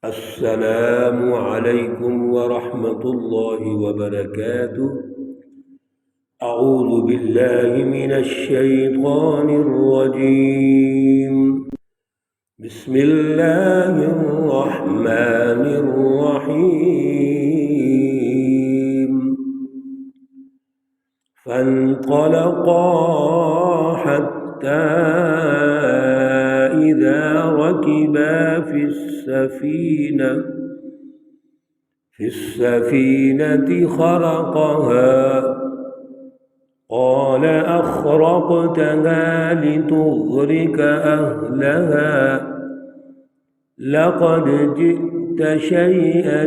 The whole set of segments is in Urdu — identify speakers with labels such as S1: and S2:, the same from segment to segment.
S1: السلام عليكم ورحمة الله وبركاته. أعوذ بالله من الشيطان الرجيم. بسم الله الرحمن الرحيم. فانطلقا حتى إذا ركبا في السفينة خرقها قال أخرقتها لتغرق أهلها لقد جئت شيئا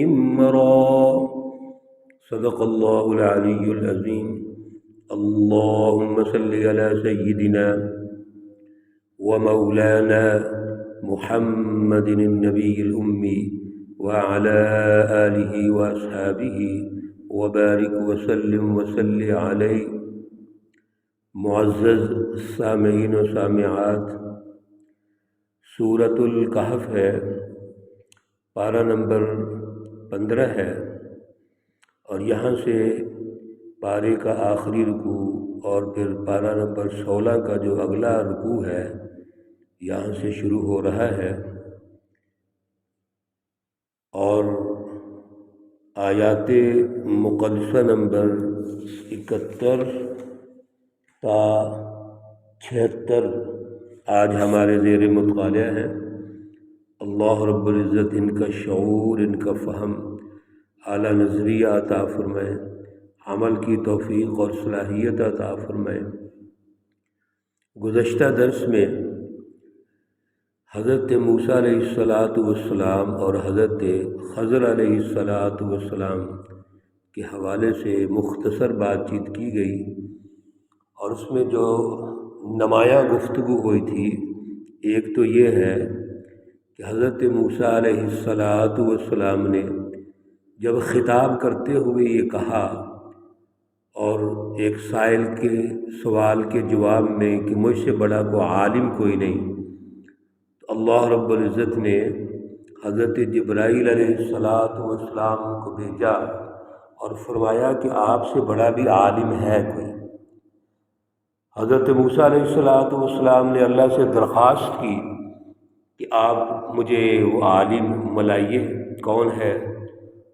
S1: إمرا. صدق الله العلي العظيم. اللهم صل على سيدنا ومولانا محمد النبي الأمي وعلى آله وأصحابه وبارك وسلم وصل علیہ. معزز سامعین و سامعات، سورۃ الکہف ہے، پارہ نمبر 15 ہے، اور یہاں سے پارے کا آخری رکوع اور پھر پارہ نمبر 16 کا جو اگلا رکوع ہے یہاں سے شروع ہو رہا ہے، اور آیات مقدسہ نمبر 71 تا 76 آج ہمارے زیر مطالعہ ہیں. اللہ رب العزت ان کا شعور، ان کا فہم، اعلیٰ نظریہ عطا فرمائے، عمل کی توفیق اور صلاحیت عطا فرمائے. گزشتہ درس میں حضرت موسیٰ علیہ السلام اور حضرت خضر علیہ السلام کے حوالے سے مختصر بات چیت کی گئی، اور اس میں جو نمایاں گفتگو ہوئی تھی، ایک تو یہ ہے کہ حضرت موسیٰ علیہ السلام نے جب خطاب کرتے ہوئے یہ کہا اور ایک سائل کے سوال کے جواب میں کہ مجھ سے بڑا کوئی عالم کوئی نہیں، تو اللہ رب العزت نے حضرت جبرائیل علیہ السلام کو بھیجا اور فرمایا کہ آپ سے بڑا بھی عالم ہے کوئی. حضرت موسیٰ علیہ السلام نے اللہ سے درخواست کی کہ آپ مجھے وہ عالم ملائیے، کون ہے؟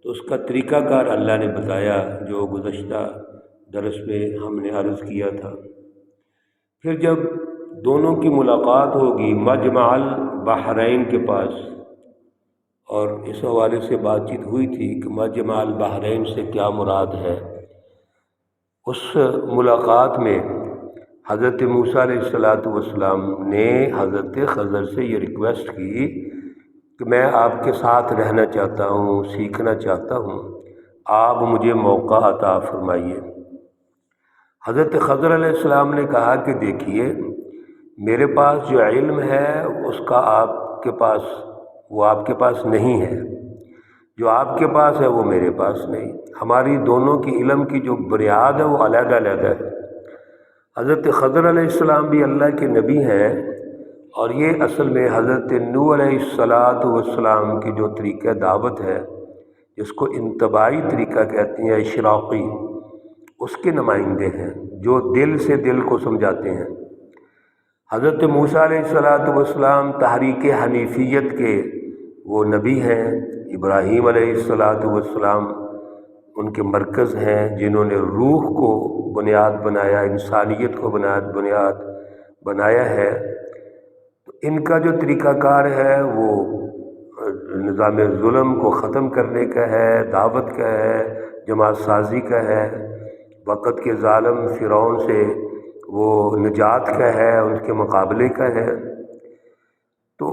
S1: تو اس کا طریقہ کار اللہ نے بتایا، جو گزشتہ درس میں ہم نے عرض کیا تھا. پھر جب دونوں کی ملاقات ہوگی مجمع البحرین کے پاس، اور اس حوالے سے بات چیت ہوئی تھی کہ مجمع البحرین سے کیا مراد ہے. اس ملاقات میں حضرت موسیٰ علیہ السلام نے حضرت خضر سے یہ ریکویسٹ کی کہ میں آپ کے ساتھ رہنا چاہتا ہوں، سیکھنا چاہتا ہوں، آپ مجھے موقع عطا فرمائیے. حضرت خضر علیہ السلام نے کہا کہ دیکھیے، میرے پاس جو علم ہے اس کا آپ کے پاس نہیں ہے، جو آپ کے پاس ہے وہ میرے پاس نہیں. ہماری دونوں کی علم کی جو بنیاد ہے وہ علیحدہ علیحدہ ہے. حضرت خضر علیہ السلام بھی اللہ کے نبی ہیں، اور یہ اصل میں حضرت نوح علیہ السلام کی جو طریقہ دعوت ہے، جس کو انتباہی طریقہ کہتے ہیں، اشراقی، اس کے نمائندے ہیں جو دل سے دل کو سمجھاتے ہیں. حضرت موسیٰ علیہ السلام تحریک حنیفیت کے وہ نبی ہیں. ابراہیم علیہ السلام ان کے مرکز ہیں، جنہوں نے روح کو بنیاد بنایا، انسانیت کو بنیاد بنایا ہے. تو ان کا جو طریقہ کار ہے وہ نظام ظلم کو ختم کرنے کا ہے، دعوت کا ہے، جماعت سازی کا ہے، وقت کے ظالم فرعون سے وہ نجات کا ہے، ان کے مقابلے کا ہے. تو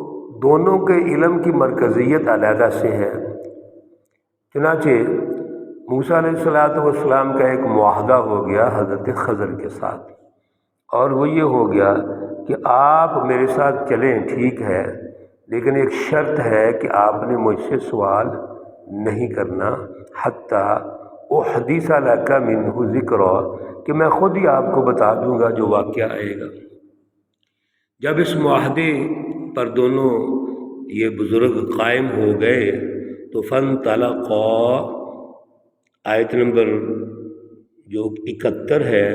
S1: دونوں کے علم کی مرکزیت علیحدہ سے ہے. چنانچہ موسیٰ علیہ السلام کا ایک معاہدہ ہو گیا حضرت خضر کے ساتھ، اور وہ یہ ہو گیا کہ آپ میرے ساتھ چلیں، ٹھیک ہے، لیکن ایک شرط ہے کہ آپ نے مجھ سے سوال نہیں کرنا حتیٰ احدث لک منہ ذکرا، کہ میں خود ہی آپ کو بتا دوں گا جو واقعہ آئے گا. جب اس معاہدے پر دونوں یہ بزرگ قائم ہو گئے تو فن طلقا، آیت نمبر جو 71 ہے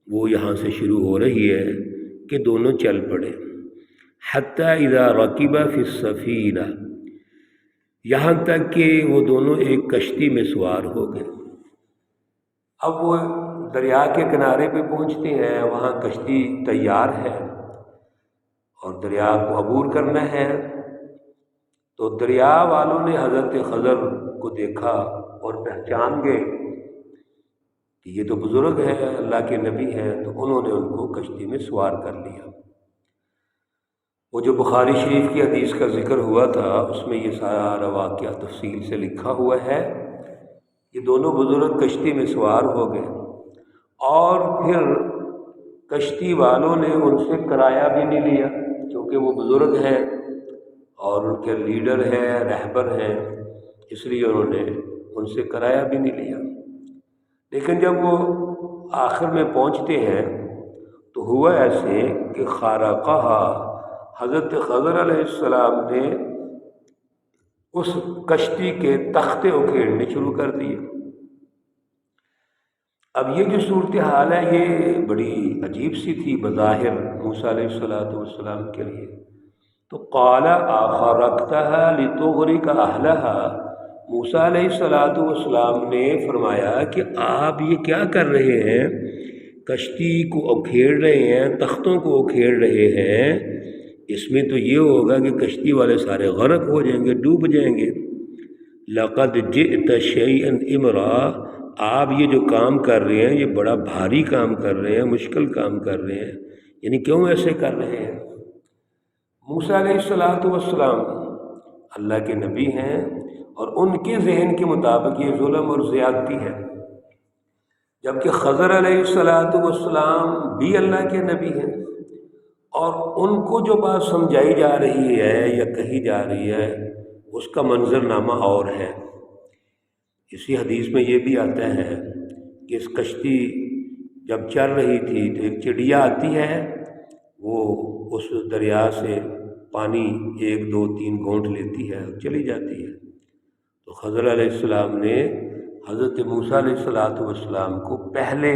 S1: وہ یہاں سے شروع ہو رہی ہے کہ دونوں چل پڑے، حتی اذا رکبا فی السفینہ، یہاں تک کہ وہ دونوں ایک کشتی میں سوار ہو گئے۔ اب وہ دریا کے کنارے پہ پہنچتے ہیں، وہاں کشتی تیار ہے اور دریا کو عبور کرنا ہے، تو دریا والوں نے حضرت خضر کو دیکھا اور پہچان گئے کہ یہ تو بزرگ ہیں، اللہ کے نبی ہیں، تو انہوں نے ان کو کشتی میں سوار کر لیا۔ وہ جو بخاری شریف کی حدیث کا ذکر ہوا تھا اس میں یہ سارا واقعہ تفصیل سے لکھا ہوا ہے۔ یہ دونوں بزرگ کشتی میں سوار ہو گئے اور پھر کشتی والوں نے ان سے کرایہ بھی نہیں لیا، کیونکہ وہ بزرگ ہیں اور ان کے لیڈر ہیں، رہبر ہیں، اس لیے انہوں نے ان سے کرایہ بھی نہیں لیا۔ لیکن جب وہ آخر میں پہنچتے ہیں تو ہوا ایسے کہ خارقہا، حضرت خضر علیہ السلام نے اس کشتی کے تختے اکھیڑنے شروع کر دیے۔ اب یہ جو صورتحال ہے یہ بڑی عجیب سی تھی بظاہر موسیٰ علیہ السلام کے لیے۔ تو قال اخرقتها لتغرق اهلها، موسیٰ علیہ السلام نے فرمایا کہ آپ یہ کیا کر رہے ہیں، کشتی کو اکھیڑ رہے ہیں، تختوں کو اکھیڑ رہے ہیں، اس میں تو یہ ہوگا کہ کشتی والے سارے غرق ہو جائیں گے، ڈوب جائیں گے۔ لقد جئت شیئا امرا، آپ یہ جو کام کر رہے ہیں یہ بڑا بھاری کام کر رہے ہیں، مشکل کام کر رہے ہیں، یعنی کیوں ایسے کر رہے ہیں؟ موسیٰ علیہ السلام اللہ کے نبی ہیں اور ان کے ذہن کے مطابق یہ ظلم اور زیادتی ہے، جبکہ خضر علیہ السلام بھی اللہ کے نبی ہیں اور ان کو جو بات سمجھائی جا رہی ہے یا کہی جا رہی ہے اس کا منظرنامہ اور ہے۔ اسی حدیث میں یہ بھی آتا ہے کہ اس کشتی جب چل رہی تھی تو ایک چڑیا آتی ہے، وہ اس دریا سے پانی 1 2 3 گھونٹ لیتی ہے اور چلی جاتی ہے۔ تو خضر علیہ السلام نے حضرت موسیٰ علیہ السلام کو پہلے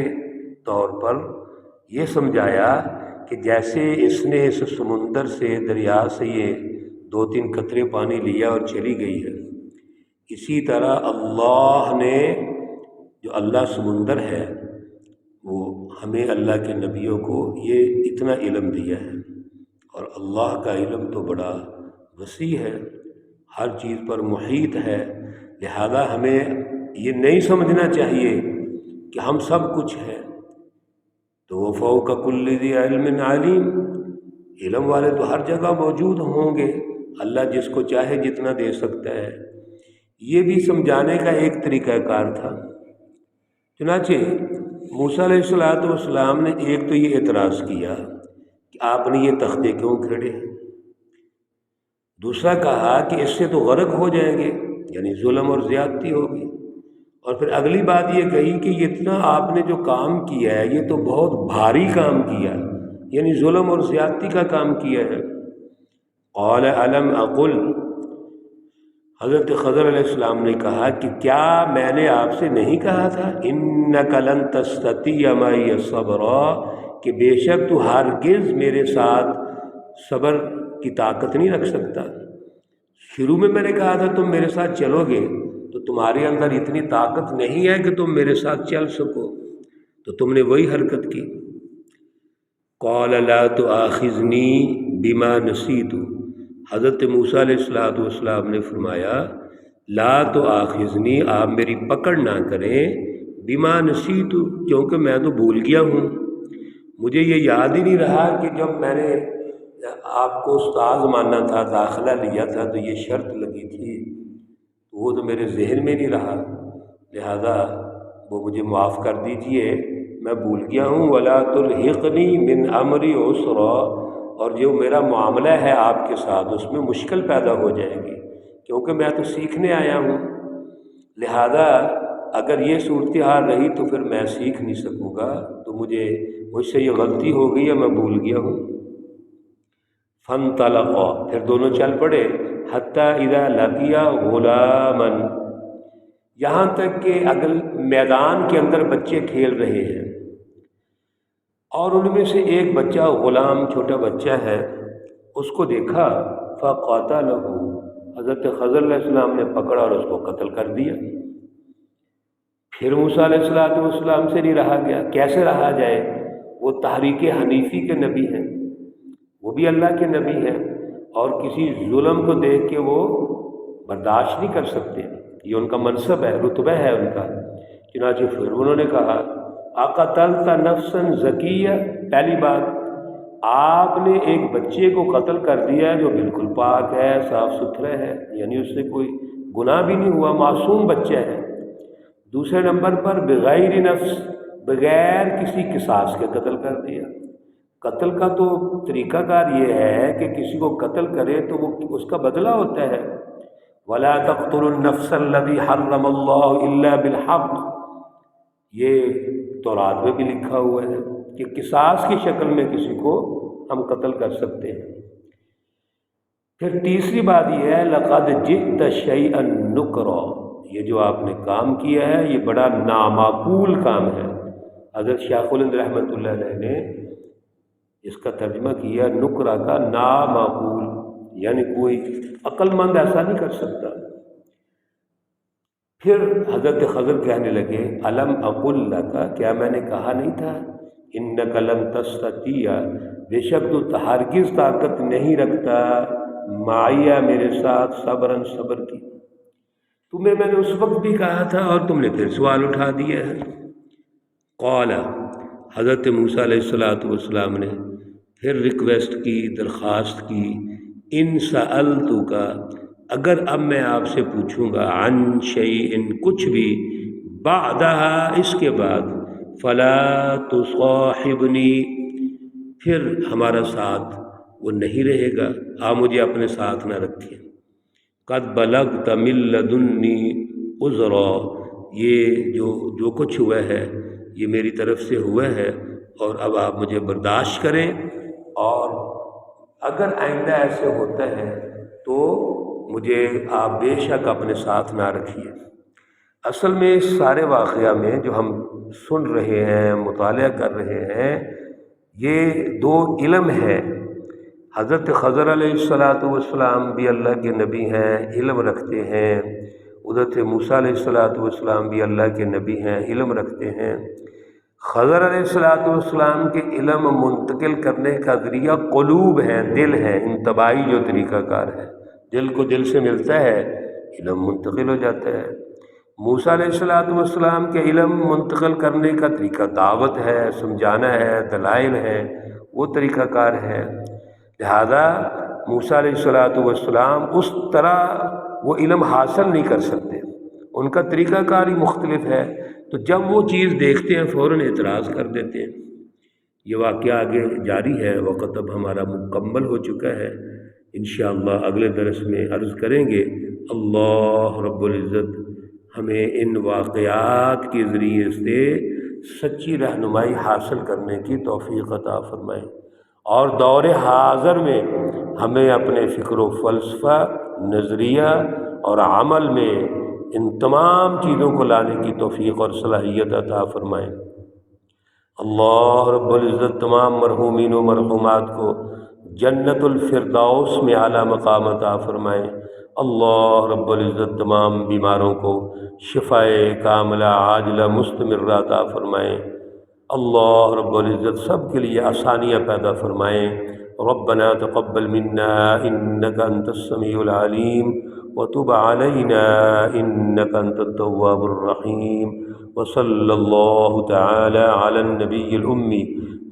S1: طور پر یہ سمجھایا کہ جیسے اس نے اس سمندر سے، دریا سے یہ 2 3 قطرے پانی لیا اور چلی گئی ہے، اسی طرح اللہ نے، جو اللہ سمندر ہے، وہ ہمیں اللہ کے نبیوں کو یہ اتنا علم دیا ہے، اور اللہ کا علم تو بڑا وسیع ہے، ہر چیز پر محیط ہے، لہذا ہمیں یہ نہیں سمجھنا چاہیے کہ ہم سب کچھ ہیں۔ تو وہ فوق کل ذی علم علیم، علم والے تو ہر جگہ موجود ہوں گے، اللہ جس کو چاہے جتنا دے سکتا ہے۔ یہ بھی سمجھانے کا ایک طریقہ کار تھا۔ چنانچہ موسیٰ علیہ السلام نے ایک تو یہ اعتراض کیا کہ آپ نے یہ تختے کیوں کھڑے، دوسرا کہا کہ اس سے تو غرق ہو جائیں گے، یعنی ظلم اور زیادتی ہوگی، اور پھر اگلی بات یہ کہی کہ یہ اتنا آپ نے جو کام کیا ہے یہ تو بہت بھاری کام کیا، یعنی ظلم اور زیادتی کا کام کیا ہے۔ قال الم اقل، حضرت خضر علیہ السلام نے کہا کہ کیا میں نے آپ سے نہیں کہا تھا انک لن تستطیع معی صبرا، کہ بے شک تو ہرگز میرے ساتھ صبر کی طاقت نہیں رکھ سکتا۔ شروع میں نے کہا تھا تم میرے ساتھ چلو گے تو تمہارے اندر اتنی طاقت نہیں ہے کہ تم میرے ساتھ چل سکو، تو تم نے وہی حرکت کی۔ قال لا تؤاخذنی بما نسیت، حضرت موسیٰ علیہ السلام نے فرمایا لا تؤاخذنی، آپ میری پکڑ نہ کریں، بما نسیت، کیونکہ میں تو بھول گیا ہوں، مجھے یہ یاد ہی نہیں رہا کہ جب میں نے آپ کو استاد ماننا تھا، داخلہ لیا تھا، تو یہ شرط لگی تھی، وہ تو میرے ذہن میں نہیں رہا، لہذا وہ مجھے معاف کر دیجئے، میں بھول گیا ہوں۔ ولا تلحقنی من امری عسرا، اور جو میرا معاملہ ہے آپ کے ساتھ اس میں مشکل پیدا ہو جائے گی، کیونکہ میں تو سیکھنے آیا ہوں، لہذا اگر یہ صورتحال رہی تو پھر میں سیکھ نہیں سکوں گا، تو مجھ سے یہ غلطی ہو گئی ہے، میں بھول گیا ہوں۔ فانطلقا، پھر دونوں چل پڑے، حتی اذا لقیا غلاما، یہاں تک کہ اگل میدان کے اندر بچے کھیل رہے ہیں، اور ان میں سے ایک بچہ غلام چھوٹا بچہ ہے، اس کو دیکھا، فقاتلہ، حضرت خضر علیہ السلام نے پکڑا اور اس کو قتل کر دیا۔ پھر موسیٰ علیہ السلام سے نہیں رہا گیا، کیسے رہا جائے؟ وہ تحریک حنیفی کے نبی ہیں، وہ بھی اللہ کے نبی ہیں، اور کسی ظلم کو دیکھ کے وہ برداشت نہیں کر سکتے، یہ ان کا منصب ہے، رتبہ ہے ان کا۔ چنانچہ پھر انہوں نے کہا، اقتلت نفسا زکیہ، پہلی بات، آپ نے ایک بچے کو قتل کر دیا جو بالکل پاک ہے، صاف ستھرا ہے، یعنی اس سے کوئی گناہ بھی نہیں ہوا، معصوم بچہ ہے۔ دوسرے نمبر پر بغیر نفس، بغیر کسی قصاص کے قتل کر دیا۔ قتل کا تو طریقہ کار یہ ہے کہ کسی کو قتل کرے تو وہ اس کا بدلہ ہوتا ہے، وَلَا تَقْتُلُوا النَّفْسَ الَّتِي حَرَّمَ اللَّهُ إِلَّا بِالْحَقِّ، یہ تورات میں بھی لکھا ہوا ہے کہ قصاص کی شکل میں کسی کو ہم قتل کر سکتے ہیں۔ پھر تیسری بات یہ ہے، لَقَدْ جِئْتَ شَيْئًا نُكْرًا، یہ جو آپ نے کام کیا ہے یہ بڑا نامعقول کام ہے۔ حضرت شیخ الہند رحمۃ اللہ علیہ نے اس کا ترجمہ کیا نکرہ کا نامعقول، یعنی کوئی عقل مند ایسا نہیں کر سکتا۔ پھر حضرت خضر کہنے لگے، الم اقل لک، کیا میں نے کہا نہیں تھا، انک لن تستطیع، بے شک تو ہرگز طاقت نہیں رکھتا، معیہ، میرے ساتھ، صبرن، صبر کی۔ تمہیں میں نے اس وقت بھی کہا تھا اور تم نے پھر سوال اٹھا دیا ہے۔ قال، حضرت موسیٰ علیہ السلام نے پھر ریکویسٹ کی، درخواست کی، ان سألتک، اگر اب میں آپ سے پوچھوں گا، عن شیء، کچھ بھی، بعدها، اس کے بعد، فلا تصاحبنی، پھر ہمارا ساتھ وہ نہیں رہے گا، آپ مجھے اپنے ساتھ نہ رکھیں۔ قد بلغت من لدنی عذرا، یہ جو کچھ ہوا ہے یہ میری طرف سے ہوا ہے، اور اب آپ مجھے برداشت کریں، اور اگر آئندہ ایسے ہوتا ہے تو مجھے آپ بے شک اپنے ساتھ نہ رکھیے۔ اصل میں اس سارے واقعہ میں جو ہم سن رہے ہیں، مطالعہ کر رہے ہیں، یہ دو علم ہے۔ حضرت خضر علیہ السلام بھی اللہ کے نبی ہیں، علم رکھتے ہیں، حضرت موسیٰ علیہ السلام بھی اللہ کے نبی ہیں، علم رکھتے ہیں۔ خضر علیہ السلام کے علم منتقل کرنے کا ذریعہ قلوب ہیں، دل ہیں، انتباہی جو طریقہ کار ہے، دل کو دل سے ملتا ہے، علم منتقل ہو جاتا ہے۔ موسیٰ علیہ السلام کے علم منتقل کرنے کا طریقہ دعوت ہے، سمجھانا ہے، دلائل ہے، وہ طریقہ کار ہے۔ لہذا موسیٰ علیہ السلام اس طرح وہ علم حاصل نہیں کر سکتے، ان کا طریقہ کار ہی مختلف ہے، تو جب وہ چیز دیکھتے ہیں فوراً اعتراض کر دیتے ہیں۔ یہ واقعہ آگے جاری ہے، وقت اب ہمارا مکمل ہو چکا ہے، انشاءاللہ اگلے درس میں عرض کریں گے۔ اللہ رب العزت ہمیں ان واقعات کے ذریعے سے سچی رہنمائی حاصل کرنے کی توفیق عطا فرمائے، اور دور حاضر میں ہمیں اپنے فکر و فلسفہ، نظریہ اور عمل میں ان تمام چیزوں کو لانے کی توفیق اور صلاحیت عطا فرمائے۔ اللہ رب العزت تمام مرحومین و مرحومات کو جنت الفردوس میں اعلیٰ مقام عطا فرمائے۔ اللہ رب العزت تمام بیماروں کو شفائے کاملہ عاجلہ مستمرہ عطا فرمائے۔ اللہ رب العزت سب کے لیے آسانیاں پیدا فرمائیں۔ ربنا تقبل منا انك انت السميع العليم وتب علينا انك انت التواب الرحيم، وصلى الله تعالى على النبي الأمي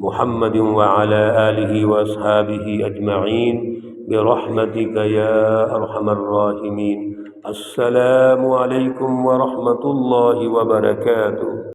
S1: محمد وعلى آله وأصحابه أجمعين برحمتك يا أرحم الراحمين۔ السلام عليكم ورحمة الله وبركاته۔